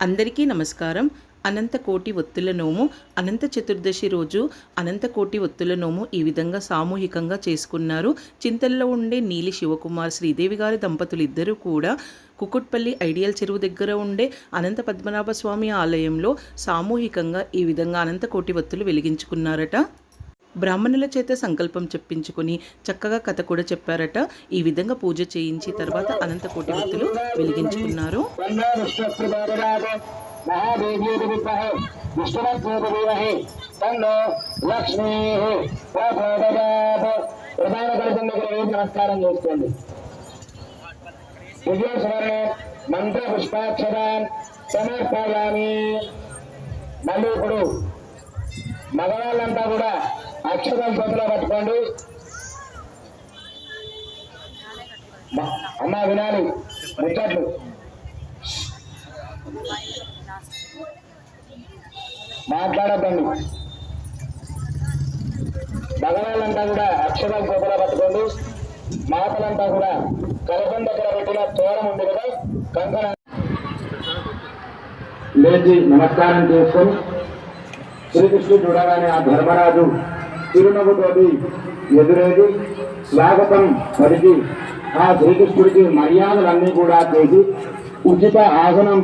అందరికీ నమస్కారం. అనంతకోటి ఒత్తుల నోము అనంత చతుర్దశి రోజు అనంతకోటి ఒత్తుల నోము ఈ విధంగా సామూహికంగా చేసుకున్నారు. చింతల్లో ఉండే నీలి శివకుమార్ శ్రీదేవి గారి దంపతులు ఇద్దరు కూడా కుకుట్పల్లి ఐడియల్ చెరువు దగ్గర ఉండే అనంత పద్మనాభ స్వామి ఆలయంలో సామూహికంగా ఈ విధంగా అనంతకోటి ఒత్తులు వెలిగించుకున్నారట. బ్రాహ్మణుల చేత సంకల్పం చెప్పించుకొని చక్కగా కథ కూడా చెప్పారట. ఈ విధంగా పూజ చేయించి తర్వాత అనంతకోటి ఒత్తులు వెలిగించుకున్నారు. నమస్కారం చేసుకోండి. మంత్ర పుష్పాక్షరాన్ సమర్పయామి. మళ్ళీ ఇప్పుడు మగవాళ్ళంతా కూడా అక్షరం చేతిలో పట్టుకోండి. అమ్మ వినాలి ముచ్చట్లు. మాట్లాడద్దండి. మగవాళ్ళంతా కూడా అక్షరం చేతిలో పట్టుకోండి. మాతలంతా కూడా కలపం దగ్గర పెట్టిన తోరం ఉంది కదా, కంకణ లేచి నమస్కారం చేసుకొని శ్రీకృష్ణుడు చూడగానే ఆ ధర్మరాజు చిరునవ్వుతోటి ఎదురేది స్వాగతం పలికి ఆ శ్రీకృష్ణుడికి మర్యాదలన్నీ కూడా చేసి ఉచిత ఆసనం